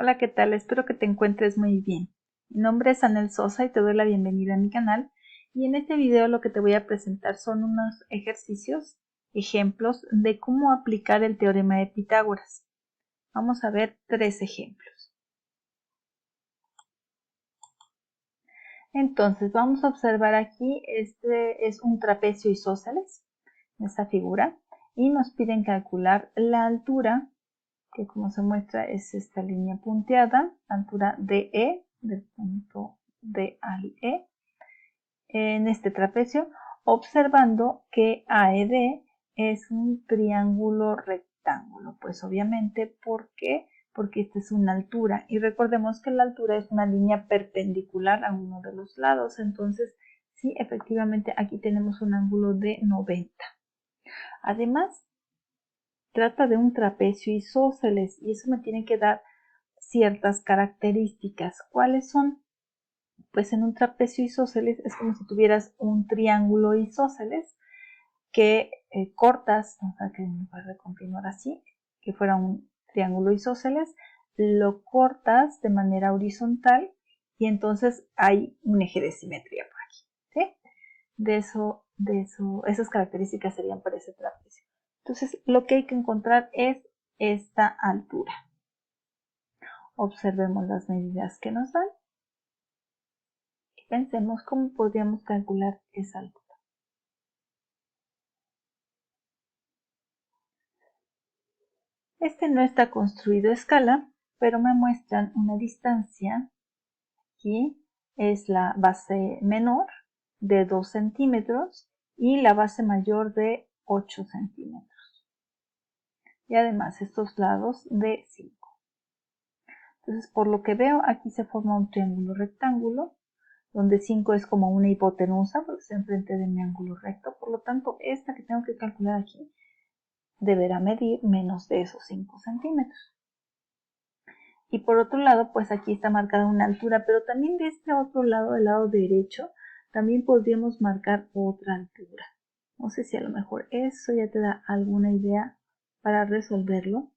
Hola, ¿qué tal? Espero que te encuentres muy bien. Mi nombre es Anel Sosa y te doy la bienvenida a mi canal. Y en este video lo que te voy a presentar son unos ejercicios, ejemplos de cómo aplicar el teorema de Pitágoras. Vamos a ver 3 ejemplos. Entonces, vamos a observar aquí, este es un trapecio isósceles, esta figura, y nos piden calcular la altura, que como se muestra es esta línea punteada, altura DE, del punto D al E, en este trapecio, observando que AED es un triángulo rectángulo. Pues obviamente, ¿por qué? Porque esta es una altura. Y recordemos que la altura es una línea perpendicular a uno de los lados. Entonces, sí, efectivamente, aquí tenemos un ángulo de 90. Además, trata de un trapecio isósceles y eso me tiene que dar ciertas características. ¿Cuáles son? Pues en un trapecio isósceles es como si tuvieras un triángulo isósceles que cortas, o sea que en lugar de continuar así, que fuera un triángulo isósceles, lo cortas de manera horizontal y entonces hay un eje de simetría por aquí, ¿sí? Esas características serían para ese trapecio. Entonces lo que hay que encontrar es esta altura. Observemos las medidas que nos dan. Pensemos cómo podríamos calcular esa altura. Este no está construido a escala, pero me muestran una distancia. Aquí es la base menor de 2 centímetros y la base mayor de 8 centímetros. Y además estos lados de 5. Entonces, por lo que veo, aquí se forma un triángulo rectángulo, donde 5 es como una hipotenusa, porque está enfrente de mi ángulo recto. Por lo tanto, esta que tengo que calcular aquí deberá medir menos de esos 5 centímetros. Y por otro lado, pues aquí está marcada una altura, pero también de este otro lado, del lado derecho, también podríamos marcar otra altura. No sé si a lo mejor eso ya te da alguna idea para resolverlo.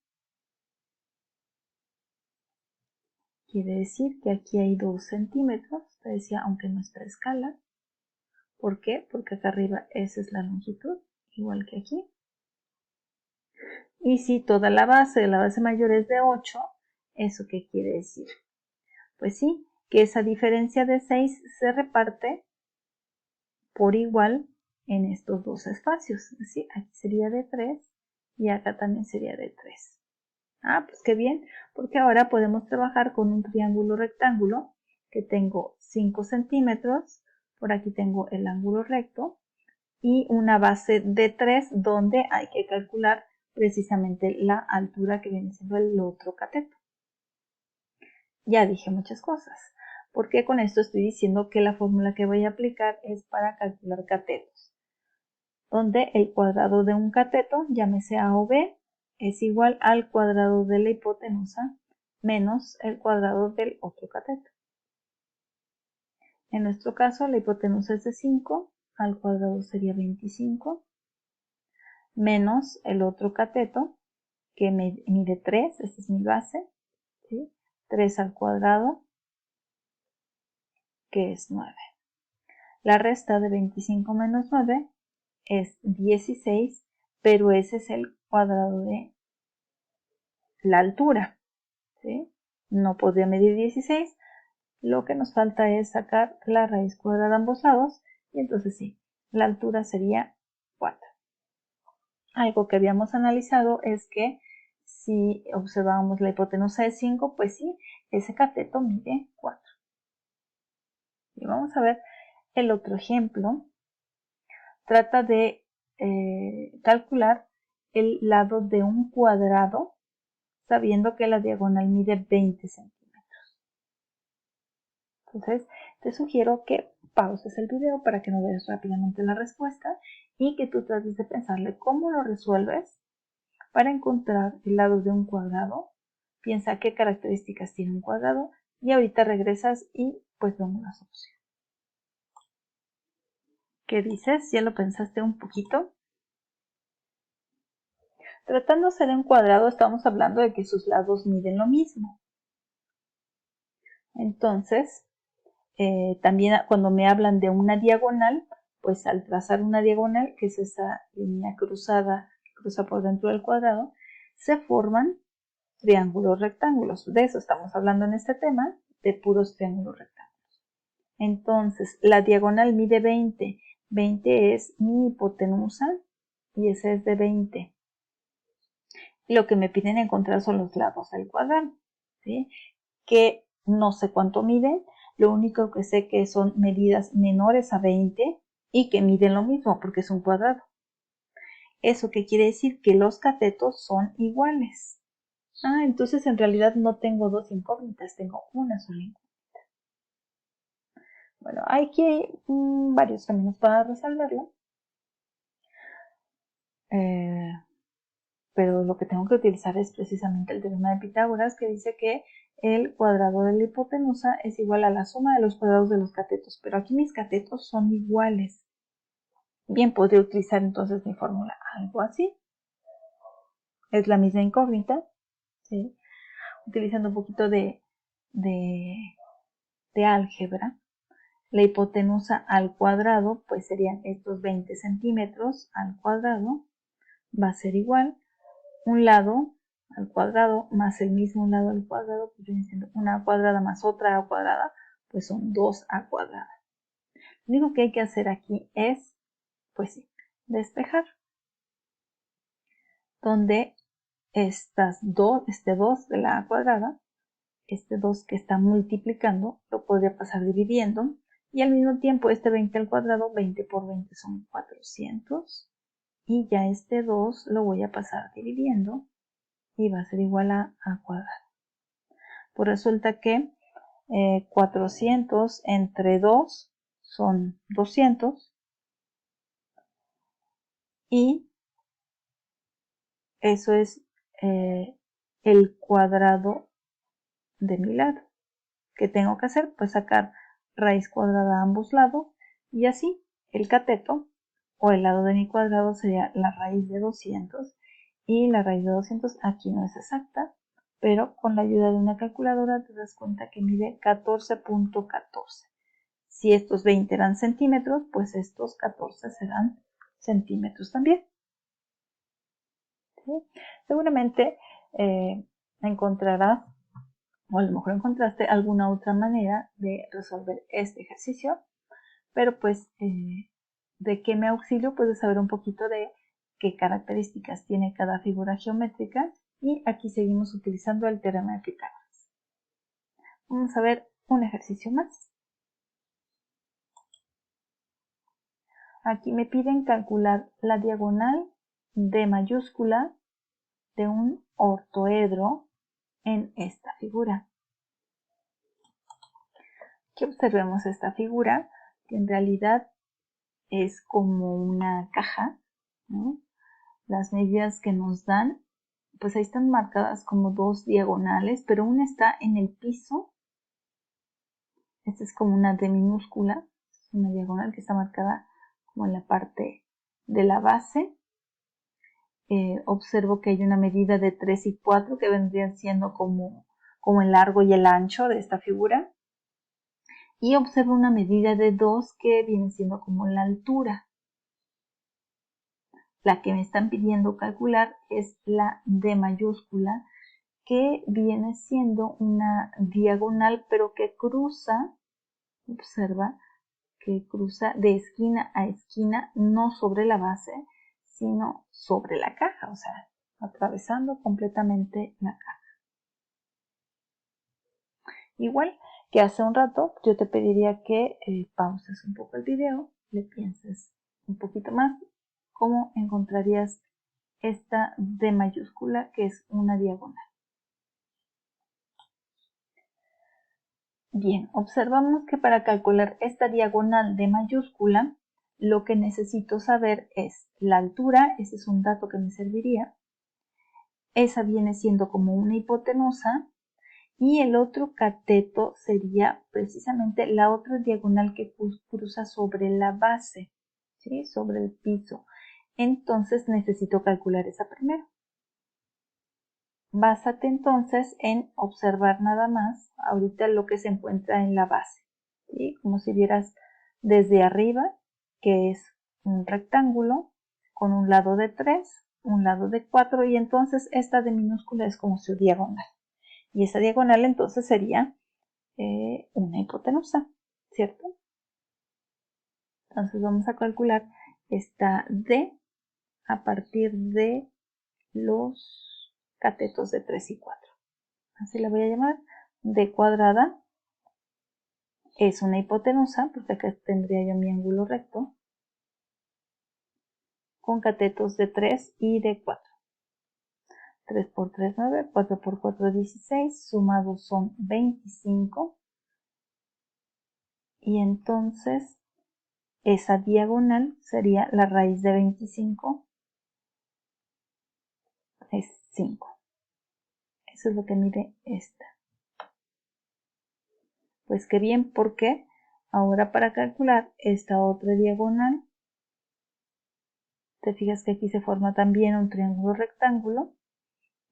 Quiere decir que aquí hay 2 centímetros, te decía, aunque nuestra escala. ¿Por qué? Porque acá arriba esa es la longitud, igual que aquí. Y si toda la base mayor es de 8, ¿eso qué quiere decir? Pues sí, que esa diferencia de 6 se reparte por igual en estos dos espacios. Es decir, aquí sería de 3 y acá también sería de 3. Ah, pues qué bien, porque ahora podemos trabajar con un triángulo rectángulo que tengo 5 centímetros, por aquí tengo el ángulo recto y una base de 3 donde hay que calcular precisamente la altura que viene siendo el otro cateto. Ya dije muchas cosas, porque con esto estoy diciendo que la fórmula que voy a aplicar es para calcular catetos, donde el cuadrado de un cateto, llámese A o B, es igual al cuadrado de la hipotenusa menos el cuadrado del otro cateto. En nuestro caso, la hipotenusa es de 5, al cuadrado sería 25, menos el otro cateto, que mide 3, esta es mi base, ¿sí? 3 al cuadrado, que es 9. La resta de 25 menos 9 es 16, pero ese es el cuadrado de la altura, ¿sí? No podría medir 16, lo que nos falta es sacar la raíz cuadrada de ambos lados, y entonces sí, la altura sería 4. Algo que habíamos analizado es que si observábamos la hipotenusa de 5, pues sí, ese cateto mide 4. Y vamos a ver el otro ejemplo. Trata de calcular el lado de un cuadrado sabiendo que la diagonal mide 20 centímetros. Entonces, te sugiero que pauses el video para que no veas rápidamente la respuesta y que tú trates de pensarle cómo lo resuelves para encontrar el lado de un cuadrado. Piensa qué características tiene un cuadrado y ahorita regresas y pues vemos la solución. ¿Qué dices? ¿Ya lo pensaste un poquito? Tratándose de un cuadrado, estamos hablando de que sus lados miden lo mismo. Entonces, también cuando me hablan de una diagonal, pues al trazar una diagonal, que es esa línea cruzada que cruza por dentro del cuadrado, se forman triángulos rectángulos. De eso estamos hablando en este tema, de puros triángulos rectángulos. Entonces, la diagonal mide 20. 20 es mi hipotenusa y ese es de 20. Lo que me piden encontrar son los lados del cuadrado, ¿sí? Que no sé cuánto miden, lo único que sé que son medidas menores a 20 y que miden lo mismo porque es un cuadrado. ¿Eso qué quiere decir? Que los catetos son iguales. Entonces en realidad no tengo dos incógnitas, tengo una sola incógnita. Bueno, hay que varios caminos para resolverlo. Pero lo que tengo que utilizar es precisamente el teorema de Pitágoras, que dice que el cuadrado de la hipotenusa es igual a la suma de los cuadrados de los catetos, pero aquí mis catetos son iguales. Bien, podría utilizar entonces mi fórmula algo así. Es la misma incógnita, ¿sí? Utilizando un poquito de álgebra. La hipotenusa al cuadrado, pues serían estos 20 centímetros al cuadrado, va a ser igual un lado al cuadrado más el mismo lado al cuadrado, pues viene siendo una a cuadrada más otra a cuadrada, pues son 2a cuadrada. Lo único que hay que hacer aquí es, pues sí, despejar. Donde este 2 de la a cuadrada, este 2 que está multiplicando, lo podría pasar dividiendo. Y al mismo tiempo este 20 al cuadrado, 20 por 20 son 400. Y ya este 2 lo voy a pasar dividiendo y va a ser igual a cuadrado. Pues resulta que 400 entre 2 son 200 y eso es el cuadrado de mi lado. ¿Qué tengo que hacer? Pues sacar raíz cuadrada a ambos lados y así el cateto o el lado de mi cuadrado sería la raíz de 200 y la raíz de 200 aquí no es exacta, pero con la ayuda de una calculadora te das cuenta que mide 14.14. Si estos 20 eran centímetros, pues estos 14 serán centímetros también. ¿Sí? Seguramente encontrarás, o a lo mejor encontraste alguna otra manera de resolver este ejercicio, pero pues de qué me auxilio, pues de saber un poquito de qué características tiene cada figura geométrica y aquí seguimos utilizando el teorema de Pitágoras. Vamos a ver un ejercicio más. Aquí me piden calcular la diagonal D mayúscula de un ortoedro en esta figura. Que observemos esta figura, que en realidad es como una caja, ¿no? Las medidas que nos dan, pues ahí están marcadas como dos diagonales, pero una está en el piso. Esta es como una D minúscula, una diagonal que está marcada como en la parte de la base. Observo que hay una medida de 3 y 4 que vendrían siendo como el largo y el ancho de esta figura. Y observo una medida de 2 que viene siendo como la altura. La que me están pidiendo calcular es la D mayúscula, que viene siendo una diagonal, pero que cruza, observa, que cruza de esquina a esquina, no sobre la base, sino sobre la caja, o sea, atravesando completamente la caja. Igual que hace un rato, yo te pediría que pauses un poco el video, le pienses un poquito más cómo encontrarías esta D mayúscula, que es una diagonal. Bien, observamos que para calcular esta diagonal D mayúscula, lo que necesito saber es la altura, ese es un dato que me serviría. Esa viene siendo como una hipotenusa y el otro cateto sería precisamente la otra diagonal que cruza sobre la base, ¿sí? Sobre el piso. Entonces necesito calcular esa primero. básate entonces en observar nada más ahorita lo que se encuentra en la base, ¿sí? Como si vieras desde arriba, que es un rectángulo con un lado de 3, un lado de 4, y entonces esta de minúscula es como su diagonal. Y esa diagonal entonces sería una hipotenusa, ¿cierto? Entonces vamos a calcular esta D a partir de los catetos de 3 y 4. Así la voy a llamar. D cuadrada es una hipotenusa, porque acá tendría yo mi ángulo recto, con catetos de 3 y de 4. 3 por 3, 9, 4 por 4, 16, sumados son 25. Y entonces esa diagonal sería la raíz de 25, es 5. Eso es lo que mide esta. Pues qué bien, porque ahora para calcular esta otra diagonal, te fijas que aquí se forma también un triángulo rectángulo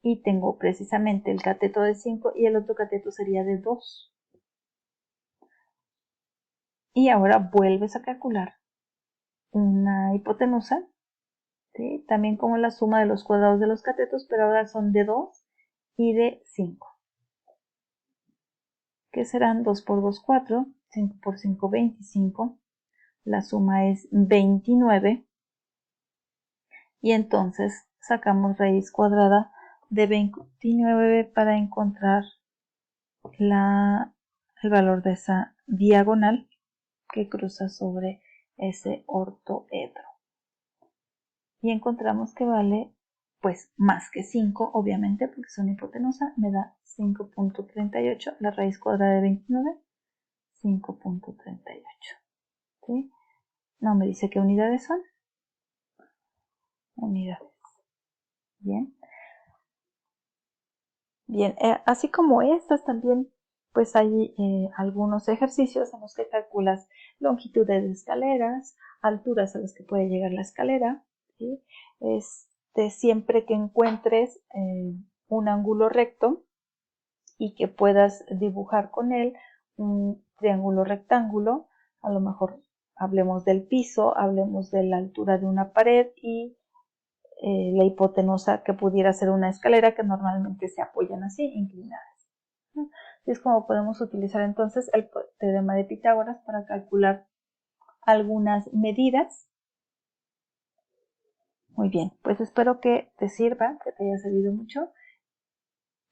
y tengo precisamente el cateto de 5 y el otro cateto sería de 2. Y ahora vuelves a calcular una hipotenusa, ¿sí? También como la suma de los cuadrados de los catetos, pero ahora son de 2 y de 5. Que serán 2 por 2, 4, 5 por 5, 25. La suma es 29. Y entonces sacamos raíz cuadrada de 29 para encontrar el valor de esa diagonal que cruza sobre ese ortoedro. Y encontramos que vale pues más que 5, obviamente, porque es una hipotenusa, me da 5.38, la raíz cuadrada de 29, 5.38. ¿Sí? No me dice qué unidades son. Unidades. Bien. Bien, así como estas también, pues hay algunos ejercicios en los que calculas longitudes de escaleras, alturas a las que puede llegar la escalera, ¿sí? Siempre que encuentres un ángulo recto y que puedas dibujar con él un triángulo rectángulo, a lo mejor hablemos del piso, hablemos de la altura de una pared y la hipotenusa que pudiera ser una escalera, que normalmente se apoyan así, inclinadas. Así es como podemos utilizar entonces el teorema de Pitágoras para calcular algunas medidas. Muy bien, pues espero que te sirva, que te haya servido mucho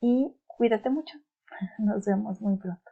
y cuídate mucho. Nos vemos muy pronto.